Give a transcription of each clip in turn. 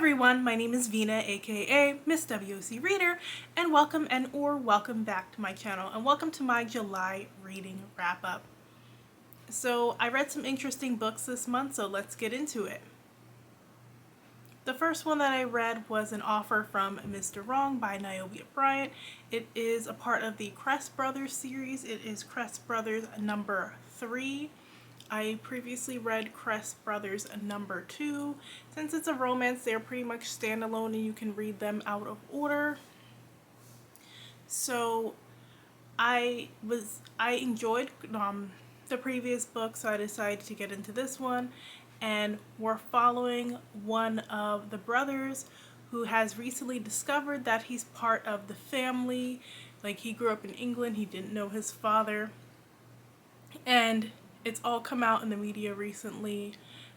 everyone, my name is Vina, aka Miss WOC Reader, and welcome back to my channel, and welcome to my July reading wrap-up. So I read some interesting books this month, so let's get into it. The first one that I read was An Offer from Mr. Wrong by Niobe Bryant. It is a part of the Crest Brothers series. It is Crest Brothers number 3. I previously read Crest Brothers number 2. Since it's a romance, they're pretty much standalone and you can read them out of order. So I enjoyed the previous book, so I decided to get into this one. And we're following one of the brothers who has recently discovered that he's part of the family. Like, he grew up in England, he didn't know his father. And it's all come out in the media recently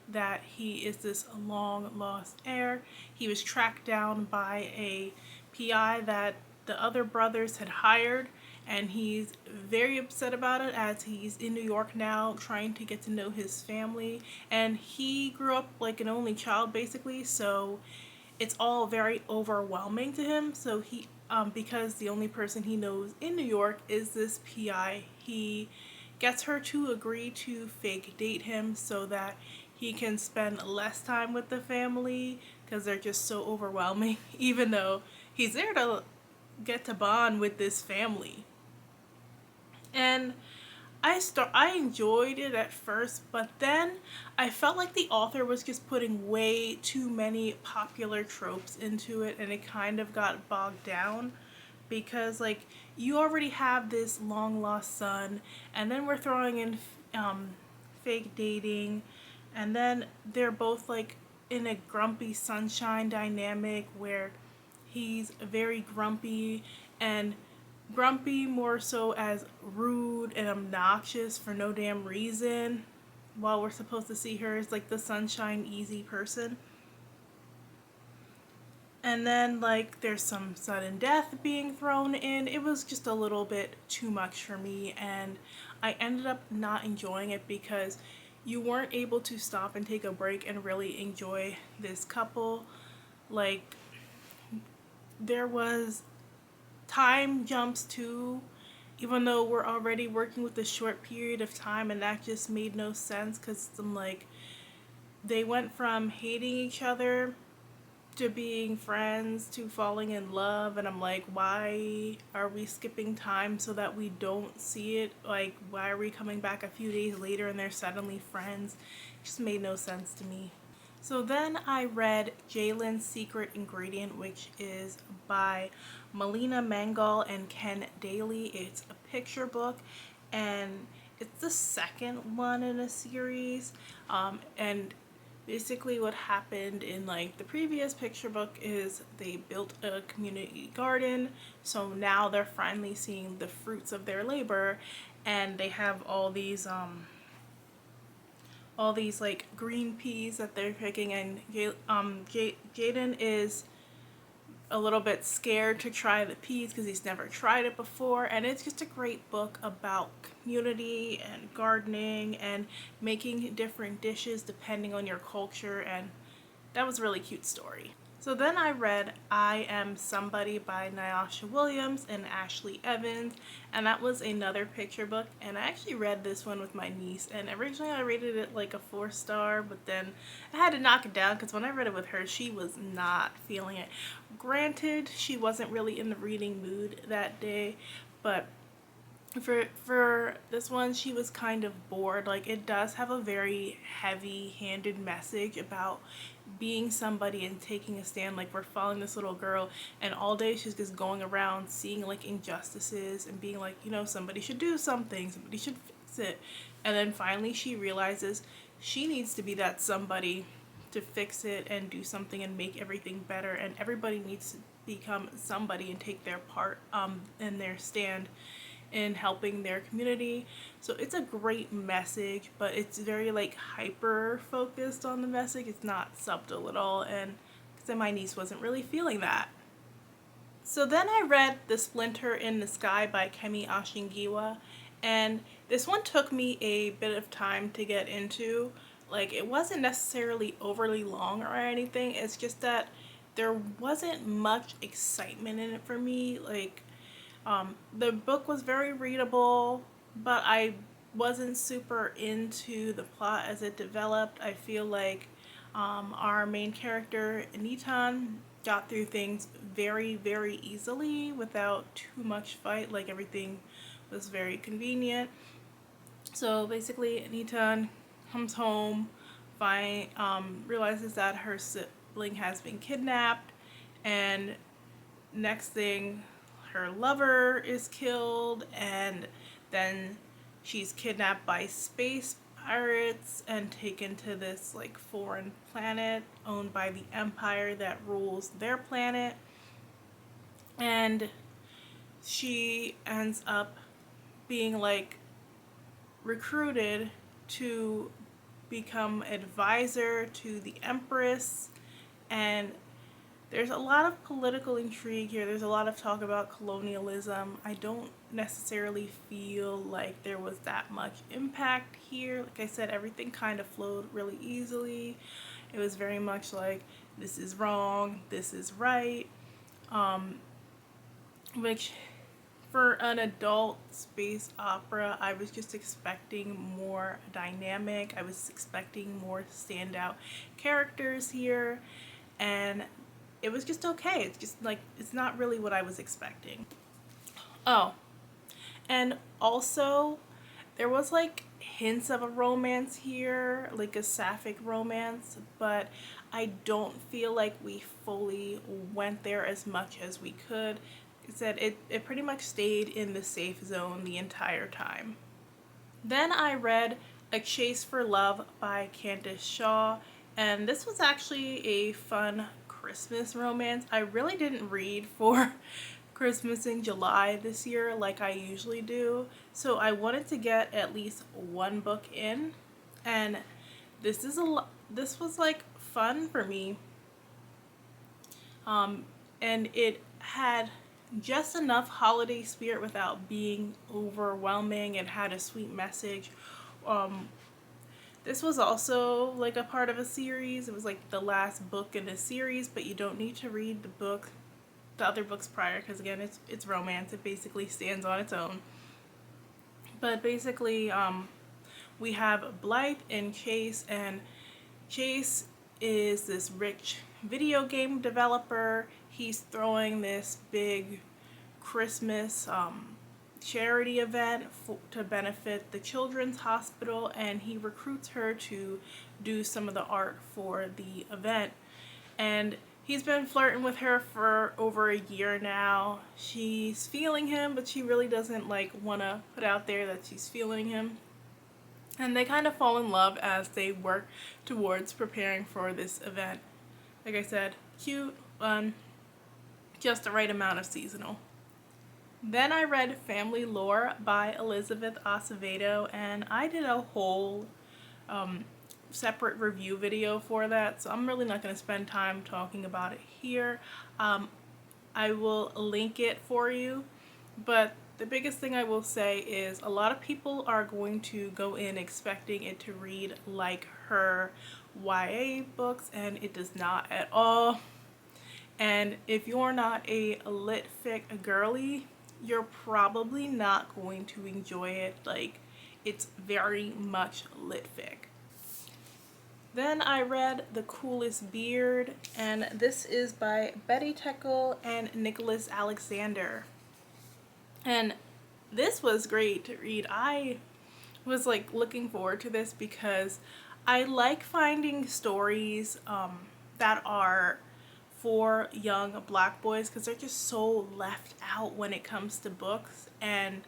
that he is this long lost heir. He was tracked down by a PI that the other brothers had hired, and he's very upset about it as he's in New York now trying to get to know his family. And he grew up like an only child basically, so it's all very overwhelming to him. So he because the only person he knows in New York is this PI, he gets her to agree to fake date him so that he can spend less time with the family because they're just so overwhelming, even though he's there to get to bond with this family. And I enjoyed it at first, but then I felt like the author was just putting way too many popular tropes into it, and it kind of got bogged down. Because like, you already have this long lost son, and then we're throwing in fake dating, and then they're both like in a grumpy sunshine dynamic where he's very grumpy, and grumpy more so as rude and obnoxious for no damn reason, while we're supposed to see her as like the sunshine easy person. And then like there's some sudden death being thrown in. It was just a little bit too much for me, and I ended up not enjoying it because you weren't able to stop and take a break and really enjoy this couple. Like, there was time jumps too, even though we're already working with a short period of time, and that just made no sense because I'm like, they went from hating each other to being friends to falling in love, and I'm like, why are we skipping time so that we don't see it? Like, why are we coming back a few days later and they're suddenly friends? It just made no sense to me. So then I read Jayden's Secret Ingredient, which is by Melina Mangal and Ken Daly. It's a picture book, and it's the second one in a series, and basically what happened in like the previous picture book is they built a community garden, so now they're finally seeing the fruits of their labor, and they have all these like green peas that they're picking, and Jayden is a little bit scared to try the peas because he's never tried it before. And it's just a great book about community and gardening and making different dishes depending on your culture, and that was a really cute story. So then I read I Am Somebody by Nyasha Williams and Ashley Evans, and that was another picture book, and I actually read this one with my niece, and originally I rated it like a 4-star, but then I had to knock it down because when I read it with her, she was not feeling it. Granted, she wasn't really in the reading mood that day, but for this one, she was kind of bored. Like, it does have a very heavy-handed message about being somebody and taking a stand. Like, we're following this little girl, and all day she's just going around seeing like injustices and being like, you know, somebody should do something, somebody should fix it. And then finally she realizes she needs to be that somebody to fix it and do something and make everything better, and everybody needs to become somebody and take their part in their stand in helping their community. So it's a great message, but it's very like hyper focused on the message. It's not subtle at all, and because my niece wasn't really feeling that. So then I read The Splinter in the Sky by Kemi Ashingiwa, and this one took me a bit of time to get into. Like, it wasn't necessarily overly long or anything. It's just that there wasn't much excitement in it for me. Like, the book was very readable, but I wasn't super into the plot as it developed. I feel like our main character, Nitan, got through things very, very easily without too much fight. Like, everything was very convenient. So basically, Nitan comes home, realizes that her sibling has been kidnapped, and next thing, her lover is killed, and then she's kidnapped by space pirates and taken to this like foreign planet owned by the empire that rules their planet, and she ends up being like recruited to become advisor to the Empress. And there's a lot of political intrigue here. There's a lot of talk about colonialism. I don't necessarily feel like there was that much impact here. Like I said, everything kind of flowed really easily. It was very much like, this is wrong, this is right, which for an adult space opera, I was just expecting more dynamic. I was expecting more standout characters here, and it was just okay. It's just like, it's not really what I was expecting. Oh, and also there was like hints of a romance here, like a sapphic romance, but I don't feel like we fully went there as much as we could. It said it pretty much stayed in the safe zone the entire time. Then I read A Chase for Love by Candace Shaw, and this was actually a fun Christmas romance. I really didn't read for Christmas in July this year like I usually do, so I wanted to get at least one book in, and this was like fun for me, and it had just enough holiday spirit without being overwhelming. It had a sweet message. This was also like a part of a series. It was like the last book in a series, but you don't need to read the other books prior, because again, it's romance. It basically stands on its own. But basically, we have Blythe and Chase, and Chase is this rich video game developer. He's throwing this big Christmas charity event to benefit the Children's Hospital, and he recruits her to do some of the art for the event. And he's been flirting with her for over a year now. She's feeling him, but she really doesn't like want to put out there that she's feeling him. And they kind of fall in love as they work towards preparing for this event. Like I said, cute, fun, just the right amount of seasonal. Then I read Family Lore by Elizabeth Acevedo, and I did a whole separate review video for that, so I'm really not going to spend time talking about it here. I will link it for you, but the biggest thing I will say is a lot of people are going to go in expecting it to read like her YA books, and it does not at all. And if you're not a lit fic girly, you're probably not going to enjoy it. Like, it's very much lit fic. Then I read The Coolest Beard, and this is by Betty Teckle and Nicholas Alexander. And this was great to read. I was like looking forward to this because I like finding stories that are for young black boys, because they're just so left out when it comes to books. And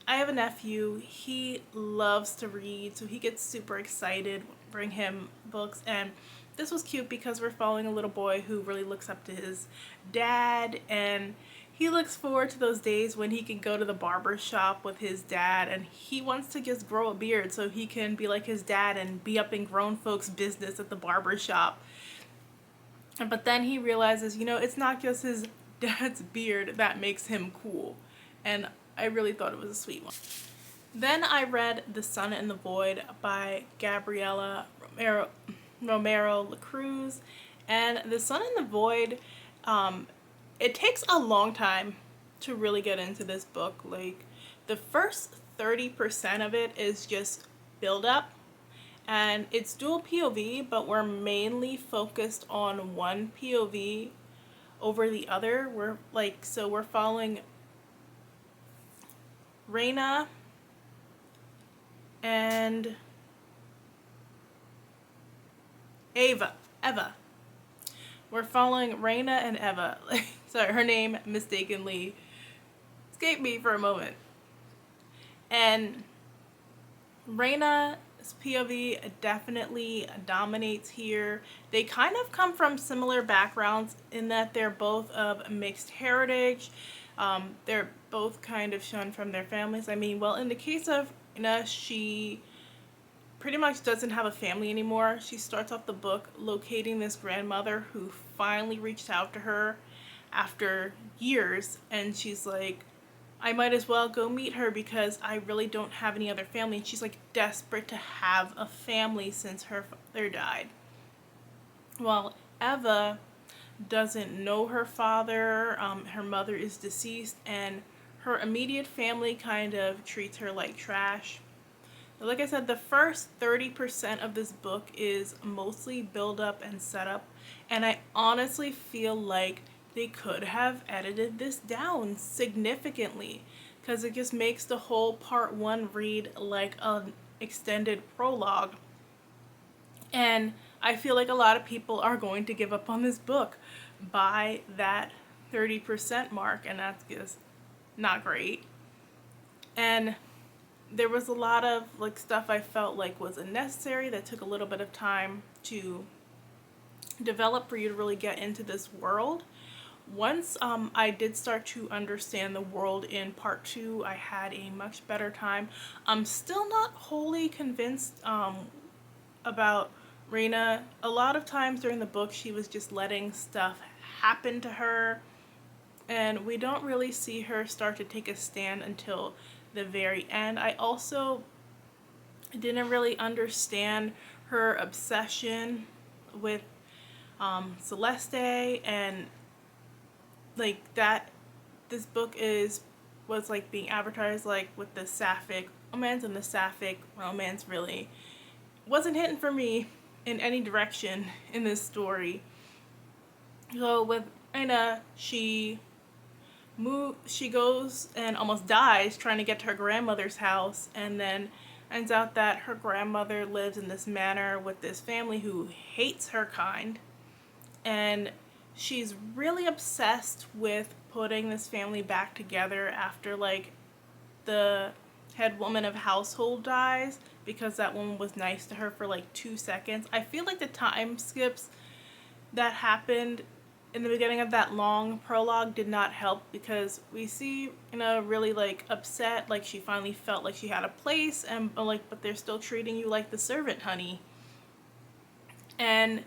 I have a nephew, he loves to read, so he gets super excited when I bring him books. And this was cute because we're following a little boy who really looks up to his dad, and he looks forward to those days when he can go to the barber shop with his dad, and he wants to just grow a beard so he can be like his dad and be up in grown folks' business at the barber shop. But then he realizes, it's not just his dad's beard that makes him cool. And I really thought it was a sweet one. Then I read The Sun and the Void by Gabriela Romero LaCruz. And The Sun and the Void, it takes a long time to really get into this book. Like, the first 30% of it is just build up, and it's dual POV, but we're mainly focused on one POV over the other. We're following Reina and Eva. We're following Reina and Eva. Sorry, her name mistakenly escaped me for a moment. And Reina's POV definitely dominates here. They kind of come from similar backgrounds in that they're both of mixed heritage. They're both kind of shunned from their families. I mean, well, in the case of Reina, she pretty much doesn't have a family anymore. She starts off the book locating this grandmother who finally reached out to her after years, and she's like, I might as well go meet her because I really don't have any other family. And she's like desperate to have a family since her father died. Well, Eva doesn't know her father. Her mother is deceased, and her immediate family kind of treats her like trash. Like I said, the first 30% of this book is mostly build up and setup, and I honestly feel like they could have edited this down significantly, because it just makes the whole part one read like an extended prologue. And I feel like a lot of people are going to give up on this book by that 30% mark, and that's just not great. And there was a lot of like stuff I felt like was unnecessary that took a little bit of time to develop for you to really get into this world. Once I did start to understand the world in part two, I had a much better time. I'm still not wholly convinced about Reina. A lot of times during the book, she was just letting stuff happen to her, and we don't really see her start to take a stand until the very end. I also didn't really understand her obsession with Celeste, and like that this book was like being advertised like with the sapphic romance, and the sapphic romance really wasn't hitting for me in any direction in this story. So with Anna, she goes and almost dies trying to get to her grandmother's house, and then ends out that her grandmother lives in this manor with this family who hates her kind, and she's really obsessed with putting this family back together after like the head woman of household dies, because that woman was nice to her for like 2 seconds. I feel like the time skips that happened in the beginning of that long prologue did not help, because we see really like upset, like she finally felt like she had a place, and but they're still treating you like the servant, honey. And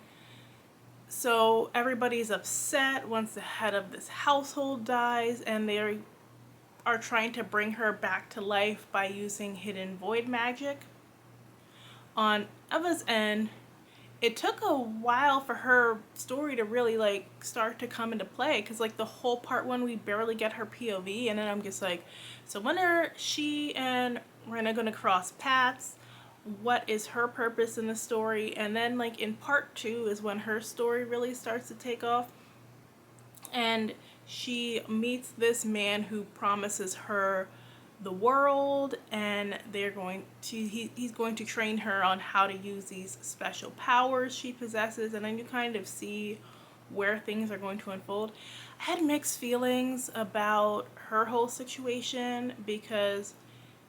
so everybody's upset once the head of this household dies, and they are trying to bring her back to life by using hidden void magic. On Eva's end, it took a while for her story to really like start to come into play, because like the whole part one we barely get her POV, and then I'm just like, so when are she and Rena gonna cross paths? What is her purpose in the story? And then like in part two is when her story really starts to take off, and she meets this man who promises her the world, and he's going to train her on how to use these special powers she possesses, and then you kind of see where things are going to unfold. I had mixed feelings about her whole situation, because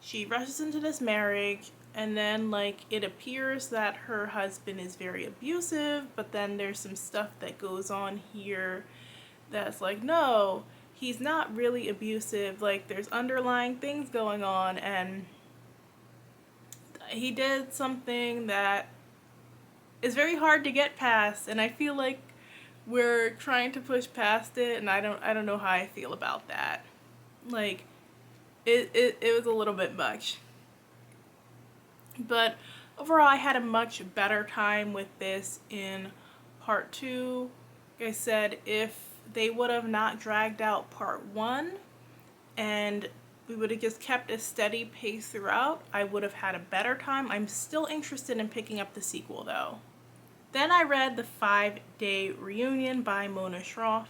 she rushes into this marriage, and then like it appears that her husband is very abusive, but then there's some stuff that goes on here that's like, no, he's not really abusive, like there's underlying things going on, and he did something that is very hard to get past, and I feel like we're trying to push past it, and I don't know how I feel about that. Like it was a little bit much. But overall, I had a much better time with this in part 2. Like I said, if they would have not dragged out part 1 and we would have just kept a steady pace throughout, I would have had a better time. I'm still interested in picking up the sequel though. Then I read The 5-Day Reunion by Mona Shroff,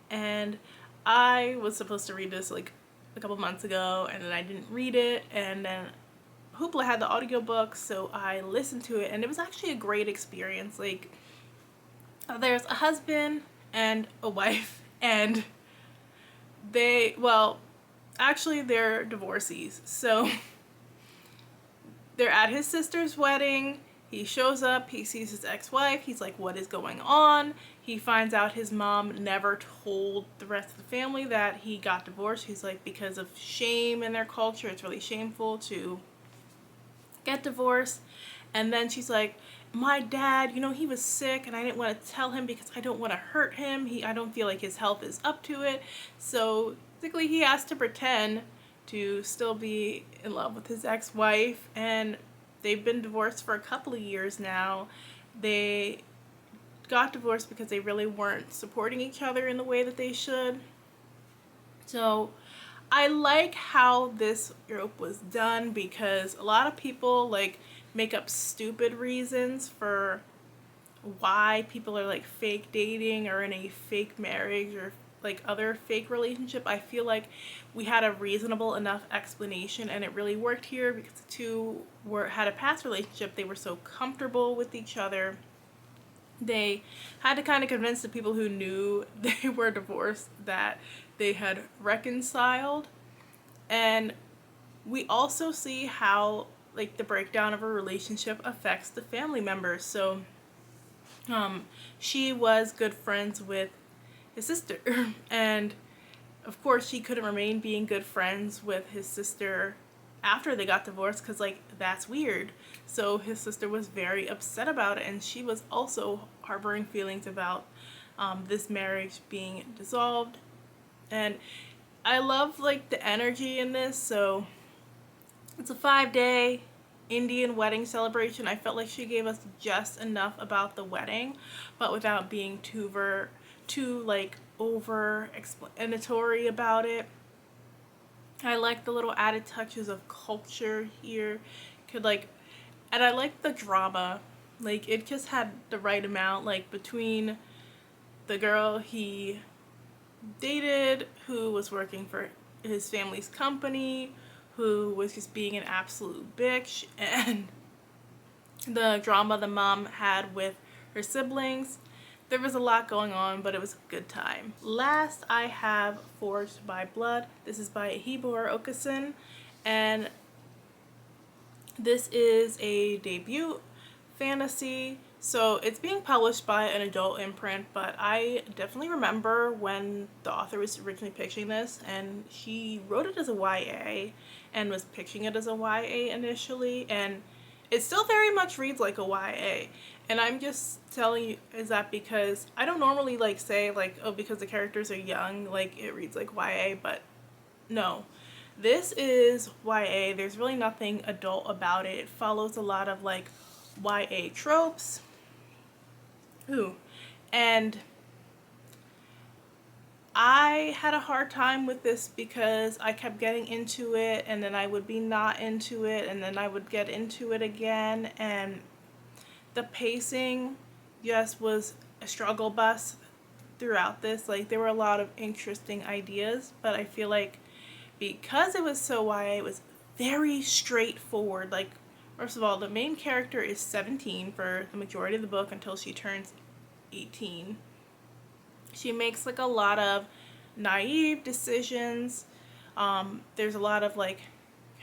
and I was supposed to read this like a couple months ago, and then I didn't read it, and then Hoopla had the audiobook, so I listened to it, and it was actually a great experience. Like, there's a husband and a wife, and actually they're divorcees. So they're at his sister's wedding. He shows up, he sees his ex-wife, he's like, what is going on? He finds out his mom never told the rest of the family that he got divorced. He's like, because of shame in their culture, it's really shameful to get divorced. And then she's like, my dad, he was sick and I didn't want to tell him because I don't want to hurt him. I don't feel like his health is up to it. So basically he has to pretend to still be in love with his ex-wife, and they've been divorced for a couple of years now. They got divorced because they really weren't supporting each other in the way that they should. So I like how this group was done, because a lot of people like make up stupid reasons for why people are like fake dating or in a fake marriage or like other fake relationship. I feel like we had a reasonable enough explanation, and it really worked here because the two had a past relationship. They were so comfortable with each other. They had to kind of convince the people who knew they were divorced that they had reconciled. And we also see how like the breakdown of a relationship affects the family members. So she was good friends with his sister, and of course she couldn't remain being good friends with his sister after they got divorced, because like that's weird. So his sister was very upset about it, and she was also harboring feelings about this marriage being dissolved. And I love like the energy in this. So it's a 5-day Indian wedding celebration. I felt like she gave us just enough about the wedding, but without being too like over explanatory about it. I like the little added touches of culture here. And I like the drama. Like, it just had the right amount, like between the girl he dated who was working for his family's company, who was just being an absolute bitch, and the drama the mom had with her siblings. There was a lot going on, but it was a good time. Last, I have Forged by Blood. This is by Igor Okeson, and this is a debut fantasy. So it's being published by an adult imprint, but I definitely remember when the author was originally pitching this, and she wrote it as a YA and was pitching it as a YA initially, and it still very much reads like a YA. And I'm just telling you is that because I don't normally like say like, oh, because the characters are young, like it reads like YA, but no. This is YA. There's really nothing adult about it. It follows a lot of like YA tropes. And I had a hard time with this because I kept getting into it, and then I would be not into it, and then I would get into it again, and the pacing just was a struggle bus throughout this. Like, there were a lot of interesting ideas, but I feel like because it was so YA, it was very straightforward. Like, first of all, the main character is 17 for the majority of the book until she turns 18. She makes like a lot of naive decisions. There's a lot of like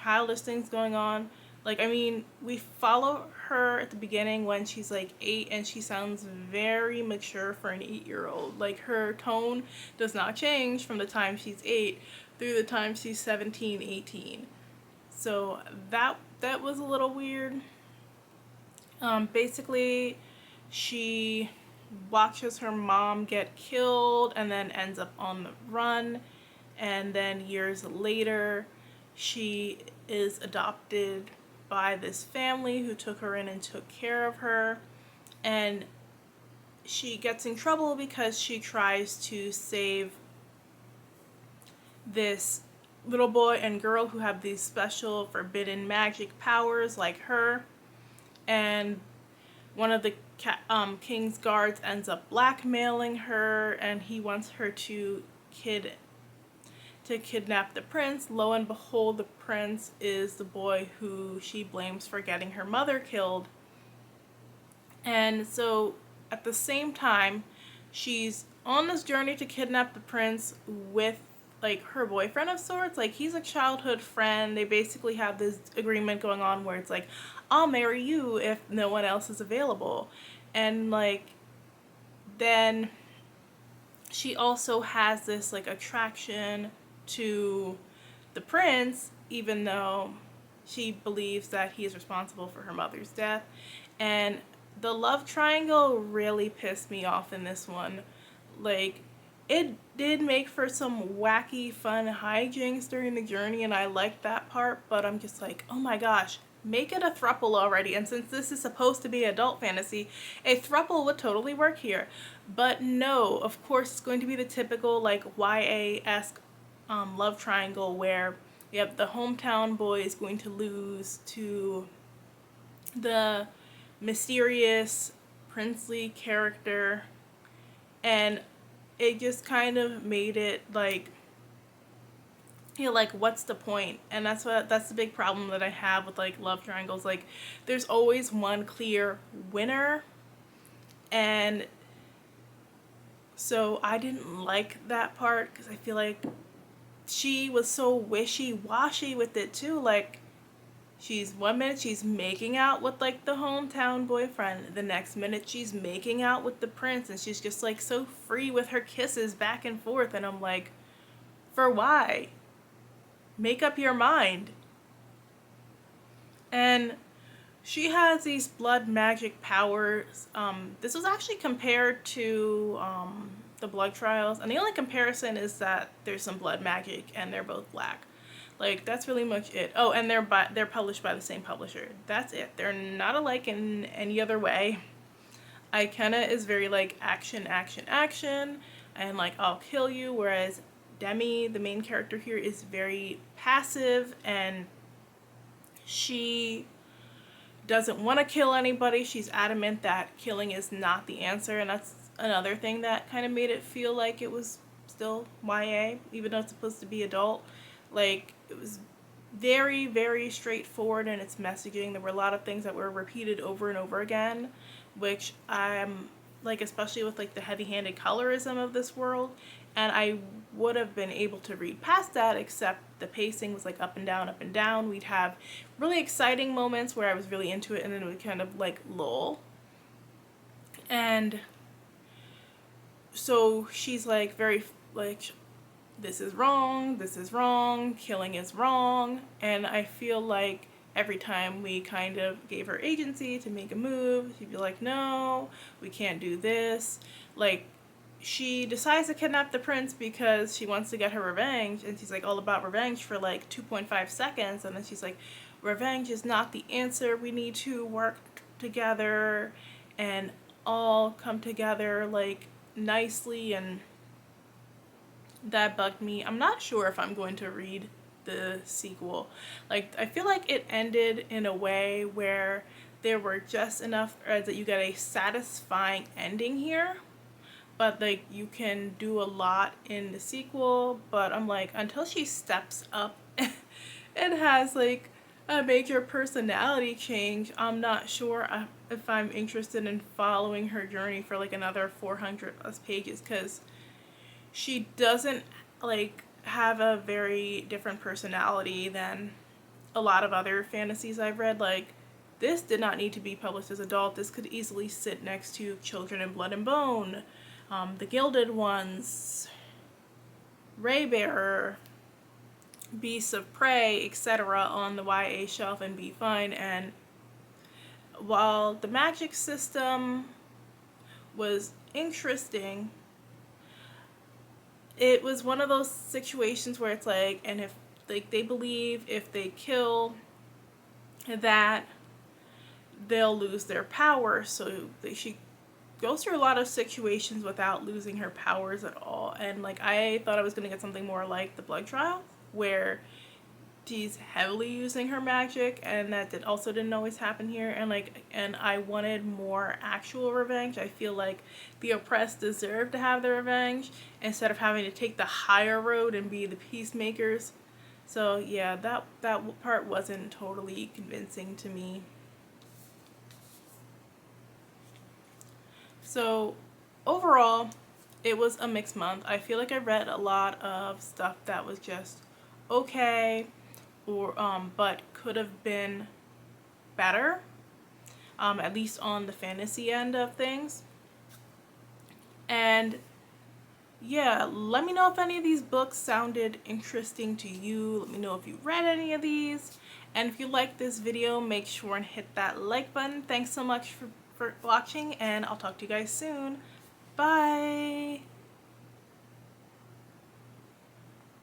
childish things going on. Like, I mean, we follow her at the beginning when she's like 8, and she sounds very mature for an 8-year-old. Like, her tone does not change from the time she's 8 through the time she's 17, 18. So that was a little weird. Basically, she watches her mom get killed and then ends up on the run, and then years later she is adopted by this family who took her in and took care of her. And she gets in trouble because she tries to save this little boy and girl who have these special forbidden magic powers like her. And one of the king's guards ends up blackmailing her, and he wants her to kidnap the prince. Lo and behold, the prince is the boy who she blames for getting her mother killed. And so at the same time, she's on this journey to kidnap the prince with like her boyfriend of sorts. Like, he's a childhood friend. They basically have this agreement going on where it's like, I'll marry you if no one else is available. And like, then she also has this like attraction to the prince, even though she believes that he is responsible for her mother's death. And the love triangle really pissed me off in this one. Like, it did make for some wacky, fun hijinks during the journey, and I liked that part, but I'm just like, oh my gosh, make it a throuple already. And since this is supposed to be adult fantasy, a throuple would totally work here. But no, of course it's going to be the typical like YA-esque love triangle where you have the hometown boy is going to lose to the mysterious princely character, and it just kind of made it like, you know, like, what's the point? And that's the big problem that I have with like love triangles. Like, there's always one clear winner, and so I didn't like that part because I feel like she was so wishy-washy with it too. Like, she's 1 minute she's making out with like the hometown boyfriend, the next minute she's making out with the prince, and she's just like so free with her kisses back and forth, and I'm like, for why? Make up your mind. And she has these blood magic powers. This was actually compared to the blood trials, and the only comparison is that there's some blood magic and they're both black. Like, that's really much it. Oh, and they're published by the same publisher. That's it. They're not alike in any other way. Ikenna is very like action, action, action, and like I'll kill you, whereas Demi, the main character here, is very passive, and she doesn't want to kill anybody. She's adamant that killing is not the answer, and that's another thing that kind of made it feel like it was still YA, even though it's supposed to be adult. Like, it was very, very straightforward in its messaging. There were a lot of things that were repeated over and over again, which I'm like, especially with like the heavy-handed colorism of this world, and I would have been able to read past that, except the pacing was like up and down, up and down. We'd have really exciting moments where I was really into it, and then it would kind of like lull. And so she's like very like, this is wrong, killing is wrong, and I feel like every time we kind of gave her agency to make a move, she'd be like, no, we can't do this. Like, she decides to kidnap the prince because she wants to get her revenge, and she's like all about revenge for like 2.5 seconds, and then she's like, revenge is not the answer, we need to work together and all come together like nicely, and that bugged me. I'm not sure if I'm going to read the sequel. Like, I feel like it ended in a way where there were just enough that you get a satisfying ending here, but like you can do a lot in the sequel. But I'm like, until she steps up and has like a major personality change, I'm not sure if I'm interested in following her journey for like another 400 plus pages, because she doesn't like have a very different personality than a lot of other fantasies I've read. Like, this did not need to be published as adult. This could easily sit next to Children in Blood and Bone, The Gilded Ones, Raybearer, Beasts of Prey, etc. on the YA shelf and be fine. And while the magic system was interesting, it was one of those situations where it's like, and if like they believe if they kill that they'll lose their power. So she goes through a lot of situations without losing her powers at all. And like, I thought I was gonna get something more like the Blood Trial, where she's heavily using her magic, and that also didn't always happen here. And I wanted more actual revenge. I feel like the oppressed deserve to have their revenge instead of having to take the higher road and be the peacemakers. So yeah, that part wasn't totally convincing to me. So overall, it was a mixed month. I feel like I read a lot of stuff that was just okay, or but could have been better, at least on the fantasy end of things. And yeah, let me know if any of these books sounded interesting to you. Let me know if you read any of these. And if you like this video, make sure and hit that like button. Thanks so much for watching, and I'll talk to you guys soon. Bye!